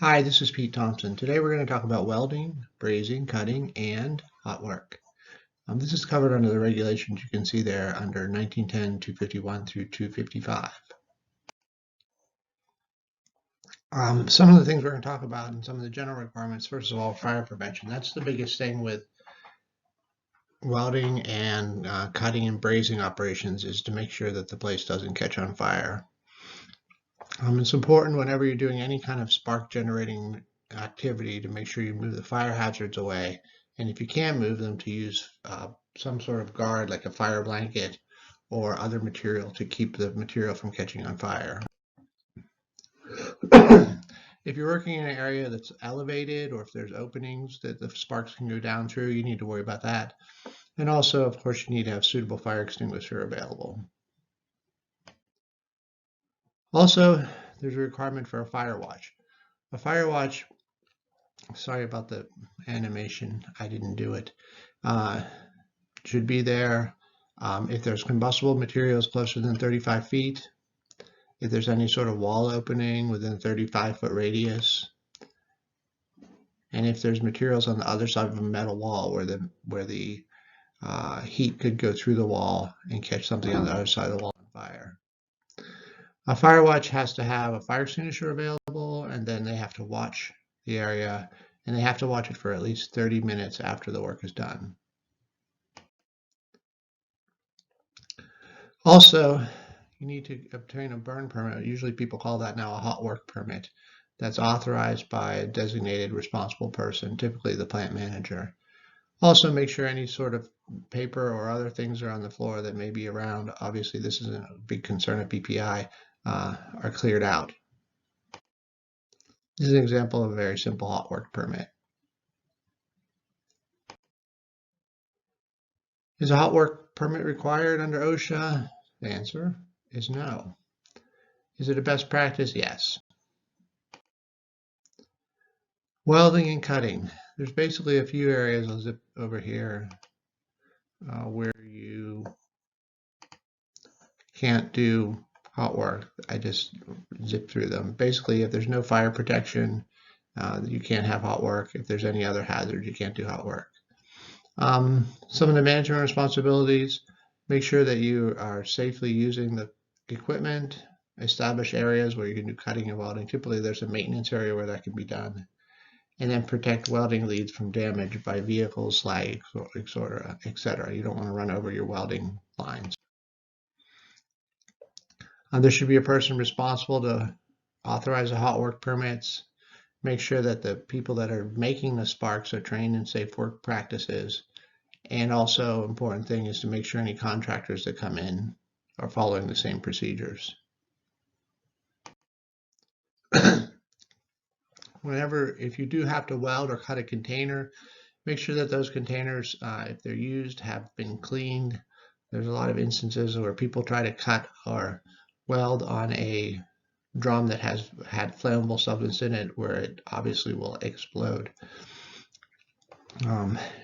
Hi, this is Pete Thompson. Today we're going to talk about welding, brazing, cutting, and hot work. This is covered under the regulations you can see there under 1910, 251 through 255. Some of the things we're going to talk about and some of the general requirements, first of all, fire prevention. That's the biggest thing with welding and cutting and brazing operations, is to make sure that the place doesn't catch on fire. It's important whenever you're doing any kind of spark generating activity to make sure you move the fire hazards away. And if you can move them, to use some sort of guard like a fire blanket or other material to keep the material from catching on fire. If you're working in an area that's elevated, or if there's openings that the sparks can go down through, you need to worry about that. And also, of course, you need to have suitable fire extinguisher available. Also, there's a requirement for a fire watch. A fire watch, sorry about the animation, I didn't do it, should be there if there's combustible materials closer than 35 feet, if there's any sort of wall opening within a 35-foot radius, and if there's materials on the other side of a metal wall where the heat could go through the wall and catch something on the other side of the wall on fire. A fire watch has to have a fire extinguisher available, and then they have to watch the area, and they have to watch it for at least 30 minutes after the work is done. Also, you need to obtain a burn permit. Usually people call that now a hot work permit. That's authorized by a designated responsible person, typically the plant manager. Also, make sure any sort of paper or other things are on the floor that may be around. Obviously, this isn't a big concern at BPI, are cleared out. This is an example of a very simple hot work permit. Is a hot work permit required under OSHA? The answer is no. Is it a best practice? Yes. Welding and cutting. There's basically a few areas, I'll zip over here, where you can't do hot work. I just zip through them. Basically, if there's no fire protection, you can't have hot work. If there's any other hazard, you can't do hot work. Some of the management responsibilities: make sure that you are safely using the equipment, establish areas where you can do cutting and welding. Typically, there's a maintenance area where that can be done. And then protect welding leads from damage by vehicles, slag, etc. You don't want to run over your welding lines. There should be a person responsible to authorize the hot work permits. Make sure that the people that are making the sparks are trained in safe work practices. And also, important thing is to make sure any contractors that come in are following the same procedures. If you do have to weld or cut a container, make sure that those containers, if they're used, have been cleaned. There's a lot of instances where people try to cut or weld on a drum that has had flammable substance in it, where it obviously will explode.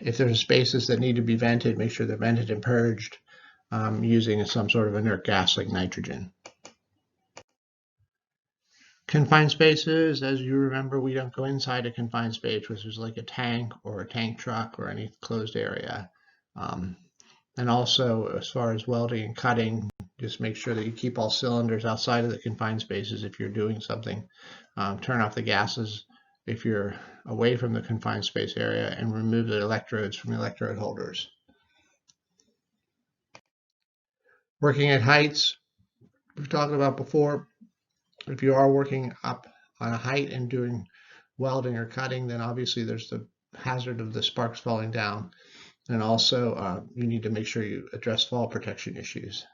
If there's spaces that need to be vented, make sure they're vented and purged using some sort of inert gas like nitrogen. Confined spaces, as you remember, we don't go inside a confined space, which is like a tank or a tank truck or any closed area. And also, as far as welding and cutting, just make sure that you keep all cylinders outside of the confined spaces if you're doing something. Turn off the gases if you're away from the confined space area, and remove the electrodes from the electrode holders. Working at heights, we've talked about before. If you are working up on a height and doing welding or cutting, then obviously there's the hazard of the sparks falling down. And also, you need to make sure you address fall protection issues.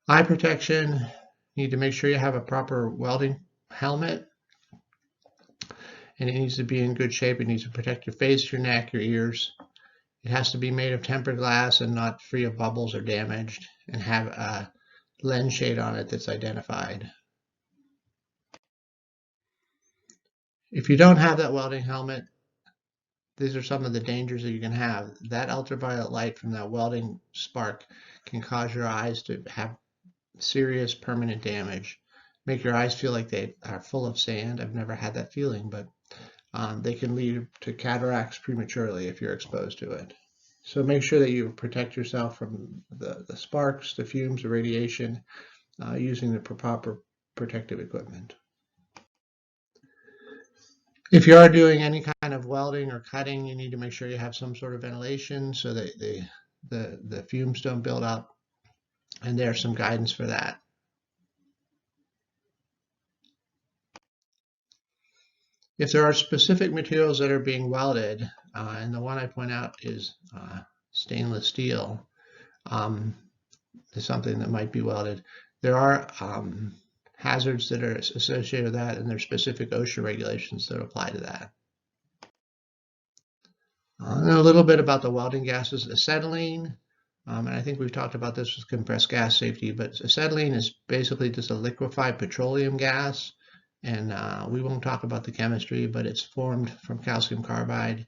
Eye protection, you need to make sure you have a proper welding helmet. And it needs to be in good shape. It needs to protect your face, your neck, your ears. It has to be made of tempered glass and not free of bubbles or damaged, and have a lens shade on it that's identified. If you don't have that welding helmet, these are some of the dangers that you can have. That ultraviolet light from that welding spark can cause your eyes to have serious permanent damage. make your eyes feel like they are full of sand. I've never had that feeling, but they can lead to cataracts prematurely if you're exposed to it. So make sure that you protect yourself from the sparks, the fumes, the radiation, using the proper protective equipment. If you are doing any kind of welding or cutting, you need to make sure you have some sort of ventilation so that the fumes don't build up, and there's some guidance for that. If there are specific materials that are being welded, and the one I point out is stainless steel, is something that might be welded. There are hazards that are associated with that, and there's specific OSHA regulations that apply to that. And a little bit about the welding gases. Acetylene, and I think we've talked about this with compressed gas safety, but acetylene is basically just a liquefied petroleum gas, and we won't talk about the chemistry, but it's formed from calcium carbide.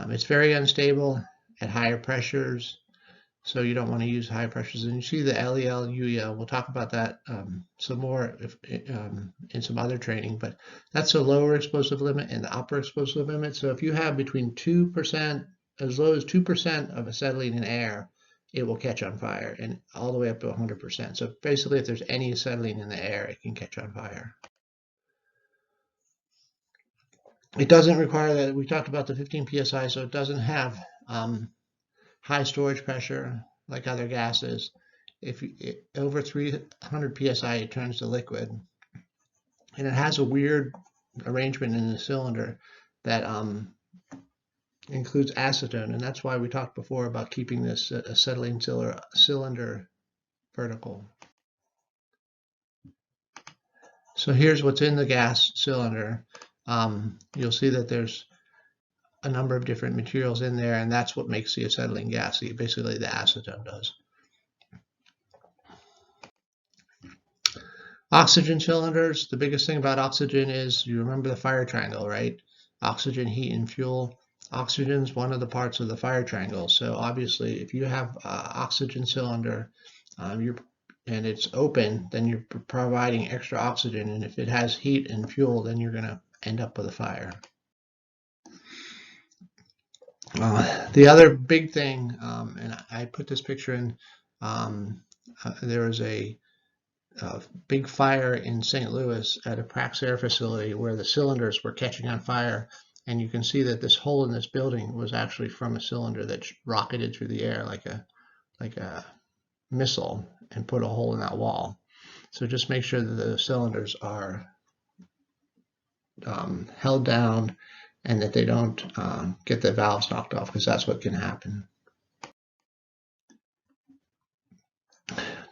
It's very unstable at higher pressures, so you don't want to use high pressures. And you see the LEL, UEL, we'll talk about that some more in some other training, but that's a lower explosive limit and the upper explosive limit. So if you have between 2%, as low as 2% of acetylene in air, it will catch on fire, and all the way up to 100%. So basically, if there's any acetylene in the air, it can catch on fire. It doesn't require that. We talked about the 15 psi, so it doesn't have high storage pressure like other gases. If over 300 psi, it turns to liquid, and it has a weird arrangement in the cylinder that includes acetone, and that's why we talked before about keeping this acetylene cylinder vertical. So here's what's in the gas cylinder. You'll see that there's a number of different materials in there, and that's what makes the acetylene gassy. Basically, the acetone does. Oxygen cylinders. The biggest thing about oxygen is, you remember the fire triangle, right? Oxygen, heat, and fuel. Oxygen is one of the parts of the fire triangle. So obviously, if you have oxygen cylinder, and it's open, then you're providing extra oxygen, and if it has heat and fuel, then you're going to end up with a fire. The other big thing, and I put this picture in, there was a big fire in St. Louis at a Praxair facility where the cylinders were catching on fire, and you can see that this hole in this building was actually from a cylinder that rocketed through the air like a missile and put a hole in that wall. So just make sure that the cylinders are held down and that they don't get the valves knocked off, because that's what can happen.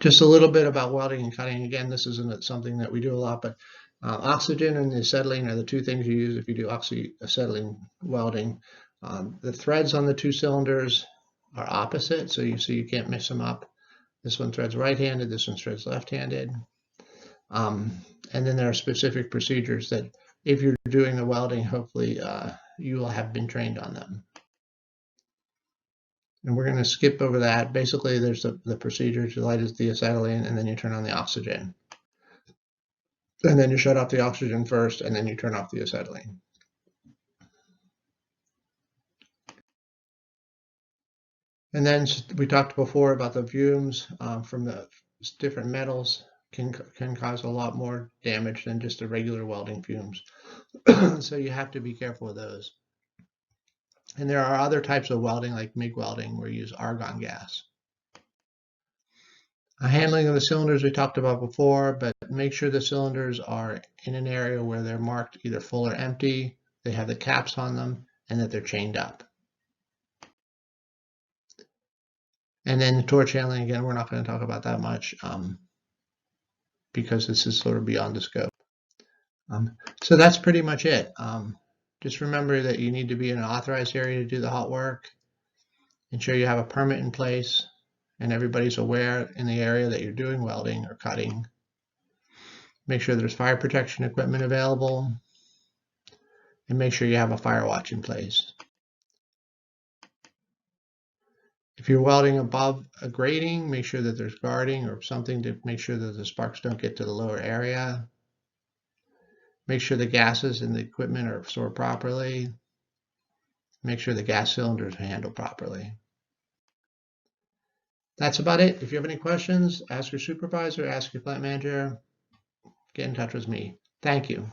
Just a little bit about welding and cutting. Again, this isn't something that we do a lot, but oxygen and acetylene are the two things you use if you do acetylene welding. The threads on the two cylinders are opposite, so you can't mix them up. This one threads right-handed, this one threads left-handed. And then there are specific procedures that, if you're doing the welding, hopefully you will have been trained on them. And we're going to skip over that. Basically, there's the procedure to light the acetylene, and then you turn on the oxygen. And then you shut off the oxygen first, and then you turn off the acetylene. And then we talked before about the fumes from the different metals can cause a lot more damage than just the regular welding fumes. So you have to be careful with those. And there are other types of welding, like MIG welding, where you use argon gas. Handling of the cylinders we talked about before, but make sure the cylinders are in an area where they're marked either full or empty, they have the caps on them, and that they're chained up. And then the torch handling, again, we're not going to talk about that much because this is sort of beyond the scope. So that's pretty much it. Just remember that you need to be in an authorized area to do the hot work. Ensure you have a permit in place and everybody's aware in the area that you're doing welding or cutting. Make sure there's fire protection equipment available, and make sure you have a fire watch in place. If you're welding above a grating, make sure that there's guarding or something to make sure that the sparks don't get to the lower area. Make sure the gases in the equipment are stored properly. Make sure the gas cylinders are handled properly. That's about it. If you have any questions, ask your supervisor, ask your plant manager, get in touch with me. Thank you.